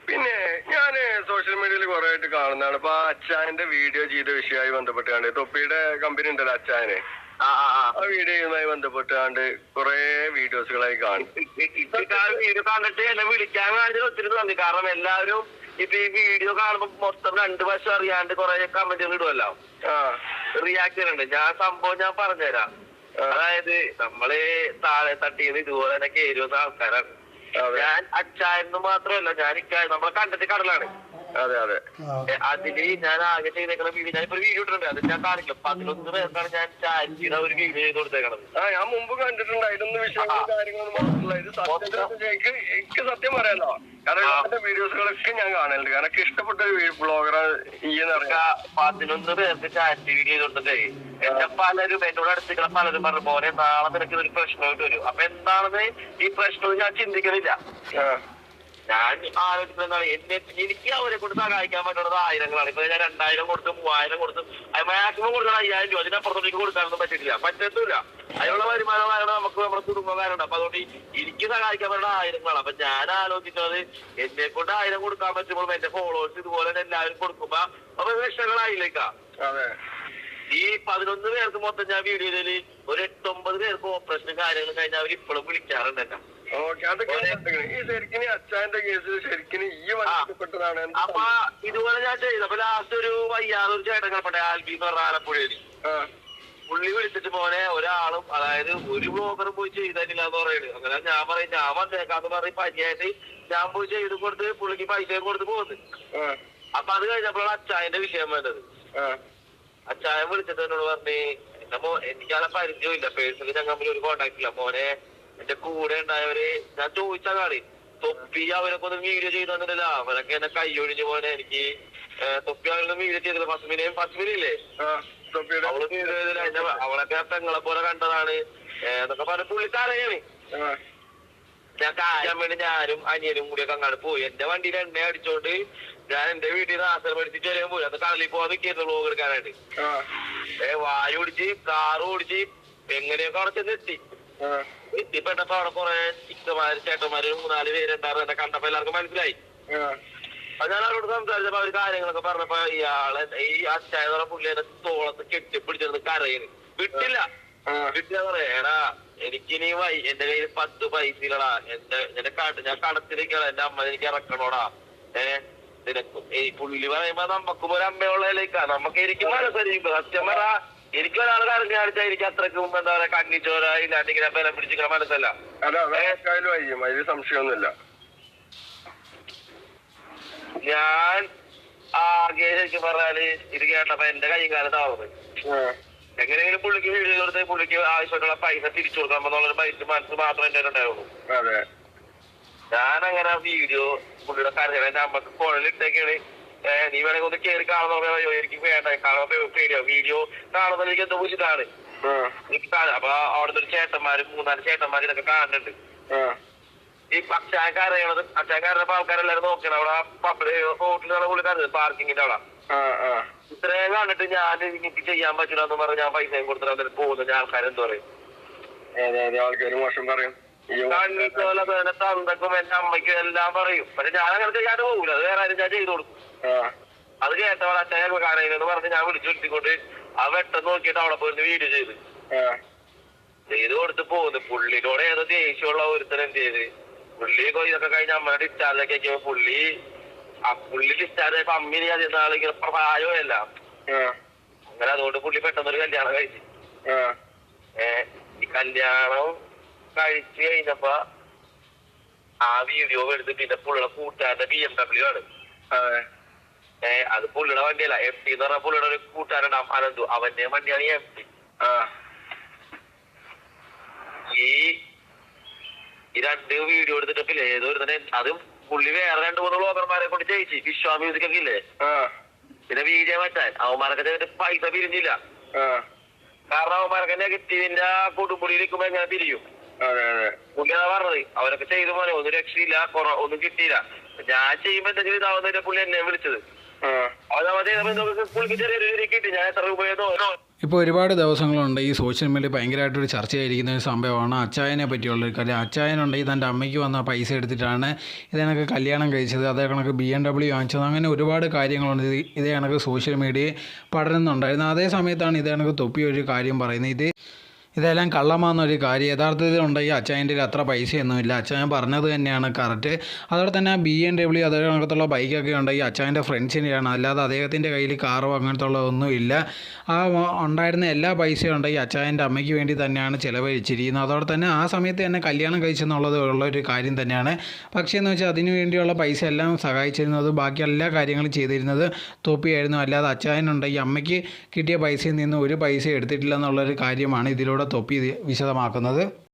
പിന്നെ ഞാന് സോഷ്യൽ മീഡിയയിൽ കുറെ ആയിട്ട് കാണുന്നതാണ്. ഇപ്പൊ അച്ചായന്റെ വീഡിയോ ചെയ്ത വിഷയമായി ബന്ധപ്പെട്ടാണ്ട് തൊപ്പിയുടെ കമ്പനി ഉണ്ടല്ലോ അച്ചായന്, ആ വീഡിയോയുമായി ബന്ധപ്പെട്ടാണ്ട് കുറെ വീഡിയോസുകളായി കാണും. വീഡിയോ കണ്ടിട്ട് എന്നെ വിളിക്കാൻ വേണ്ടി ഒത്തിരി നന്ദി. കാരണം എല്ലാവരും ഇപ്പൊ ഈ വീഡിയോ കാണുമ്പോ മൊത്തം രണ്ടു വശം അറിയാണ്ട് കുറെ കമന്റുകൾ ഇടുമല്ലോ, റിയാക്ട് ചെയ്യുന്നുണ്ട്. സംഭവം ഞാൻ പറഞ്ഞുതരാം. അതായത് നമ്മള് താഴെ തട്ടിയത് ഇതുപോലെ തന്നെ കയറി വന്ന ആൾക്കാരാണ്. ഞാൻ അച്ചായെന്ന് മാത്രമല്ല, നമ്മളെ കണ്ടിട്ട് കടലാണ്. അതെ അതെ. അതില് ഞാൻ ആകെ ചെയ്തേക്കുന്ന വീഡിയോ, ഞാനിപ്പോ ഒരു വീഡിയോ ഇട്ടിട്ടുണ്ട്, അത് ഞാൻ കാണിക്കും. 11 പേർക്കാണ് ഞാൻ ചാരിറ്റിയുടെ ഒരു വീഡിയോ ചെയ്ത് കൊടുത്തേക്കണത്. ഞാൻ മുമ്പ് കണ്ടിട്ടുണ്ട്. അതിലൊന്നും വിഷയങ്ങളും കാര്യങ്ങളൊന്നും പറഞ്ഞിട്ടില്ല. ഇത് എനിക്ക് സത്യം പറയാലോ, കാരണം എന്റെ വീഡിയോസുകളൊക്കെ ഞാൻ കാണലുണ്ട്. കാരണം എനിക്ക് ഇഷ്ടപ്പെട്ട ഒരു ബ്ലോഗറാണ് ഈ 11 പേർക്ക് ചാരിറ്റി വീഡിയോ ചെയ്ത് കൊടുത്തിട്ടേ എന്നെ പലരും എന്നോട് അടുത്തേക്കുള്ള പലരും പറഞ്ഞു, പോലെ നാളെ നിനക്ക് ഇതൊരു പ്രശ്നമായിട്ട് വരും. അപ്പൊ എന്താണെന്ന് ഈ പ്രശ്നം ഞാൻ ചിന്തിക്കുന്നില്ല. ഞാൻ ആലോചിക്കുന്നത് എനിക്ക് അവരെ കൊണ്ട് സഹായിക്കാൻ പറ്റുന്നത് ആയിരങ്ങളാണ്. ഇപ്പൊ ഞാൻ 2000 കൊടുത്ത് 3000 കൊടുത്ത് മാക്സിമം കൊടുക്കണം 5000 രൂപ. അതിനപ്പുറത്തേക്ക് കൊടുക്കാനൊന്നും പറ്റത്തില്ല. അതിനുള്ള വരുമാനം കാരണം നമുക്ക് നമ്മുടെ കുടുംബം കാരണം. അപ്പൊ അതുകൊണ്ട് എനിക്ക് സഹായിക്കാൻ പറ്റുന്ന ആയിരങ്ങളാണ്. അപ്പൊ ഞാൻ ആലോചിക്കുന്നത് എന്നെ കൊണ്ട് 1000 കൊടുക്കാൻ പറ്റുമ്പോൾ എന്റെ ഫോളോവേഴ്സ് ഇതുപോലെ എല്ലാവരും കൊടുക്കുമ്പോ അപ്പൊ ലക്ഷങ്ങളായില്ലേക്കാ. ഈ 11 പേർക്ക് മൊത്തം ഞാൻ വീഡിയോയില് ഒരു 8-9 പേർക്ക് ഓപ്പറേഷനും കാര്യങ്ങളും കഴിഞ്ഞാൽ അവർ ഇപ്പോഴും വിളിക്കാറുണ്ട് എന്നെ. അപ്പൊ ഇതുപോലെ ഞാൻ ചെയ്തു. അപ്പൊ ലാസ്റ്റ് ഒരു വയ്യാതൊരു ചേട്ടൻ കളപ്പട്ടെ, ആൽബി എന്ന് പറഞ്ഞ ആലപ്പുഴയില്, പുള്ളി വിളിച്ചിട്ട് പോനെ ഒരാളും, അതായത് ഒരു ബ്ലോഗറും പോയി ചെയ്തില്ല എന്ന് പറയുന്നത്. അങ്ങനെ ഞാൻ പറയും ഞാൻ വന്നേക്കാന്ന് പറയും പനിയായിട്ട് ഞാൻ പോയി ചെയ്ത് കൊടുത്ത് പുള്ളിക്ക് പൈസയും കൊടുത്ത് പോകുന്നു. അപ്പൊ അത് കഴിഞ്ഞപ്പോഴാണ് അച്ചായന്റെ വിഷയം വേണ്ടത്. അച്ചായൻ വിളിച്ചിട്ട് എന്നോട് പറഞ്ഞ്, എനിക്കാളെ പരിചയമില്ല, പേഴ്സണലി ഞങ്ങൾ തമ്മിൽ ഒരു കോണ്ടാക്ട് ഇല്ല. മോനെ എന്റെ കൂടെ ഉണ്ടായവര് ഞാൻ ചോദിച്ച കാണി തൊപ്പി അവരൊക്കെ ഒന്നും വീഡിയോ ചെയ്തു തന്നില്ല. അവരൊക്കെ എന്നെ കൈയൊഴിഞ്ഞു പോലെ. എനിക്ക് തൊപ്പി അവരൊന്നും വീഡിയോ ചെയ്തില്ല. പസ്മിനില്ലേ അവള് വീഡിയോ ചെയ്തില്ല. അവളൊക്കെ പെങ്ങളെ പോലെ കണ്ടതാണ് എന്നൊക്കെ പറഞ്ഞ പുള്ളിക്കാരയാണ്. ഞാൻ കാര്യം വേണ്ടി ഞാനും അനിയനും കൂടിയൊക്കെ അങ്ങോട്ട് പോയി. എന്റെ വണ്ടിയിൽ എണ്ണ അടിച്ചോണ്ട് ഞാൻ എന്റെ വീട്ടിൽ നിന്ന് ആശ്രമടിച്ചിട്ട് വരെയും പോയി. അത് കടലിൽ പോകാൻ നിൽക്കുന്നു ബ്ലോഗ് എടുക്കാനായിട്ട്. വായു ഓടിച്ച് കാറ് ഓടിച്ച് എങ്ങനെയൊക്കെ അവിടെ ചെന്ന് എത്തിപ്പെട്ടപ്പോ അവിടെ കുറെ ചിക്കന്മാര് ചേട്ടന്മാര് 3-4 പേരുണ്ടായിരുന്നു. എന്നെ കണ്ടപ്പോ എല്ലാവർക്കും മനസ്സിലായി. അത് ഞാൻ അവരോട് സംസാരിച്ചപ്പോ അവര് കാര്യങ്ങളൊക്കെ പറഞ്ഞപ്പോ ഇയാളെ ഈ അച്ചായ പുള്ളി എന്നെ തോളത്ത് കെട്ടിപ്പിടിച്ചിരുന്ന് കരയിന് വിട്ടില്ല പറയാ, എടാ എനിക്കിനി എന്റെ കയ്യിൽ 10 പൈസ ഇല്ലടാ, ഞാൻ കടത്തിലേക്കാണ്, എന്റെ അമ്മ എനിക്ക് ഇറക്കണോടാ. നിനക്കും ഈ പുള്ളി പറയുമ്പോ നമുക്കും ഒരു അമ്മയുള്ളതിലേക്കാ. നമുക്ക് എനിക്ക് മനസ്സരിക്കും സത്യം പറ. എനിക്ക് ഒരാൾ കരഞ്ഞു കാണിച്ചാൽ എനിക്ക് അത്രയ്ക്ക് മുമ്പ് എന്താ പറയാ കണ്ണിച്ചോര ഇല്ലാണ്ട് ഇങ്ങനെ ബലം പിടിച്ചിരിക്കാൻ മനസ്സല്ല. അതിൽ സംശയമൊന്നുമില്ല. ഞാൻ ആകെ ശരിക്കും പറഞ്ഞാല് ഇത് കേട്ടപ്പോ എന്റെ കൈയും കാലം താവുന്നത്. എങ്ങനെയെങ്കിലും പുള്ളിക്ക് വീഡിയോ കൊടുത്ത് പുള്ളിക്ക് ആവശ്യമായിട്ടുള്ള പൈസ തിരിച്ചു കൊടുക്കാമെന്നുള്ളൊരു മനസ്സ് മാത്രം എന്റെ ഉണ്ടാവുള്ളൂ. ഞാനങ്ങനെ വീഡിയോ പുള്ളിയുടെ കരഞ്ഞ നമുക്ക് കുഴലിട്ടേക്കാണ്. നീ വേണമെങ്കിൽ ഒന്ന് കയറി കാണുന്ന എനിക്ക് വേണ്ട, കാണുമ്പോ പേടിയോ വീഡിയോ കാണുന്നത് എനിക്ക് എന്തോ വിളിച്ചിട്ടാണ്. അപ്പൊ അവിടുന്ന് ഒരു ചേട്ടന്മാരും 3-4 ചേട്ടന്മാർ ഇതൊക്കെ കാണുന്നുണ്ട്. ഈ അച്ചായക്കാരത് അച്ചായക്കാരപ്പോ ആൾക്കാരെല്ലാരും നോക്കണം. അവിടെ പബ്ലിക് റോഡിലാണ് പുള്ളിക്കാരത്, പാർക്കിങ്ങിന്റെ അവിടെ. ഇത്രയും കണ്ടിട്ട് ഞാൻ എനിക്ക് ചെയ്യാൻ പറ്റില്ല എന്ന് പറഞ്ഞ് ഞാൻ പൈസയും കൊടുത്തിട്ട് പോകുന്നത് ആൾക്കാരെന്ത് പറയും? കണ്ണിച്ചോല തന്തക്കും എന്റെ അമ്മയ്ക്കും എല്ലാം പറയും. പക്ഷെ ഞാൻ അങ്ങനെ ചെയ്യാണ്ട് പോകൂല. അത് വേറെ ആരും ഞാൻ ചെയ്തു കൊടുക്കും. അത് കേട്ടവൾ അച്ഛൻ കാണുന്നു പറഞ്ഞ് ഞാൻ വിളിച്ചുകൊണ്ട് ആ വെട്ടം നോക്കിയിട്ട് അവിടെ പോയിരുന്നു വീഡിയോ ചെയ്ത് കൊടുത്ത് പോകുന്നു. പുള്ളിനോട് ഏതോ ദേഷ്യമുള്ള ഒരുത്തരം എന്ത് ചെയ്ത് പുള്ളി ഇതൊക്കെ കഴിഞ്ഞ് അമ്മയുടെ ഡിസ്ചാർജൊക്കെ ആക്കിയപ്പോ പുള്ളി ഡിസ്ചാർജ് ആയപ്പോ അമ്മിനി അതിനാളിങ്ങനെ പ്രായമല്ല. അങ്ങനെ അതുകൊണ്ട് പുള്ളി പെട്ടെന്നൊരു കല്യാണം കഴിച്ചു. ഈ കല്യാണം കഴിച്ചു കഴിഞ്ഞപ്പോ ആ വീഡിയോ എടുത്ത് പിന്നെ പുള്ളിയുടെ കൂട്ടുകാരന്റെ BMW ആണ്. അത് പുള്ളിയുടെ വണ്ടിയല്ല, FT എന്ന് പറഞ്ഞ പുള്ളിയുടെ ഒരു കൂട്ടുകാരുണ്ടാവും അനന്തു, അവന്റെ വണ്ടിയാണ് ഈ FT. ഈ 2 വീഡിയോ എടുത്തിട്ടൊക്കെ ഏതോ അതും പുള്ളി വേറെ 2-3 ബ്ലോഗർമാരെ കൊണ്ട് ജയിച്ചു. വിശ്വാ മ്യൂസിക് ഒക്കെ ഇല്ലേ, പിന്നെ വീഡിയോ മാറ്റാൻ അവന്മാരൊക്കെ ചെയ്തിട്ട് പൈസ പിരിഞ്ഞില്ല. കാരണം അവന്മാരൊക്കെ നെഗറ്റീവിന്റെ കൊടുമ്പുടിയിരിക്കുമ്പോ എങ്ങനെ തിരിയും? പുള്ളിയാ പറഞ്ഞത് അവരൊക്കെ ചെയ്തു പോലെ ഒന്നും രക്ഷയില്ല, ഒന്നും കിട്ടിയില്ല. ഞാൻ ചെയ്യുമ്പോ എന്തെങ്കിലും ഇതാവുന്നതിന്റെ പുള്ളി എന്നെ വിളിച്ചത്. ഇപ്പോൾ ഒരുപാട് ദിവസങ്ങളുണ്ട് ഈ സോഷ്യൽ മീഡിയ ഭയങ്കരമായിട്ടൊരു ചർച്ചയായിരിക്കുന്ന ഒരു സംഭവമാണ് അച്ചായനെ പറ്റിയുള്ളൊരു കാര്യം. അച്ചായനുണ്ടെങ്കിൽ തൻ്റെ അമ്മയ്ക്ക് വന്ന പൈസ എടുത്തിട്ടാണ് ഇതേ കണക്ക് കല്യാണം കഴിച്ചത്, അതേ കണക്ക് BMW വാങ്ങിച്ചത്, അങ്ങനെ ഒരുപാട് കാര്യങ്ങളുണ്ട് ഇതേ കണക്ക് സോഷ്യൽ മീഡിയയിൽ പടരുന്നുണ്ടായിരുന്നു. അതേ സമയത്താണ് ഇതേ കണക്ക് തൊപ്പി ഒരു കാര്യം പറയുന്നത്. ഇതെല്ലാം കള്ളമാണെന്നൊരു കാര്യം. യഥാർത്ഥത്തിൽ ഉണ്ടെങ്കിൽ അച്ചായൻ്റെ അത്ര പൈസയൊന്നുമില്ല, അച്ചായൻ പറഞ്ഞത് തന്നെയാണ് കറക്റ്റ്. അതോടെ തന്നെ BMW അതേ കണക്കത്തുള്ള ബൈക്കൊക്കെ ഉണ്ടെങ്കിൽ അച്ചായൻ്റെ ഫ്രണ്ട്സിൻ്റെയാണ്, അല്ലാതെ അദ്ദേഹത്തിൻ്റെ കയ്യിൽ കാറോ അങ്ങനത്തെ ഉള്ളതൊന്നുമില്ല. ആ ഉണ്ടായിരുന്ന എല്ലാ പൈസയും ഉണ്ടെങ്കിൽ അച്ചായൻ്റെ അമ്മയ്ക്ക് വേണ്ടി തന്നെയാണ് ചിലവഴിച്ചിരിക്കുന്നത്. അതോടെ തന്നെ ആ സമയത്ത് തന്നെ കല്യാണം കഴിച്ചെന്നുള്ളത് ഉള്ളൊരു കാര്യം തന്നെയാണ്. പക്ഷേ എന്ന് വെച്ചാൽ അതിനു വേണ്ടിയുള്ള പൈസ എല്ലാം സഹായിച്ചിരുന്നത്, ബാക്കി എല്ലാ കാര്യങ്ങളും ചെയ്തിരുന്നത് തൊപ്പിയായിരുന്നു. അല്ലാതെ അച്ചായനുണ്ടെങ്കിൽ അമ്മയ്ക്ക് കിട്ടിയ പൈസയിൽ നിന്ന് ഒരു പൈസ എടുത്തിട്ടില്ല എന്നുള്ളൊരു കാര്യമാണ് ഇതിലൂടെ തൊപ്പി വിശദമാക്കുന്നത്.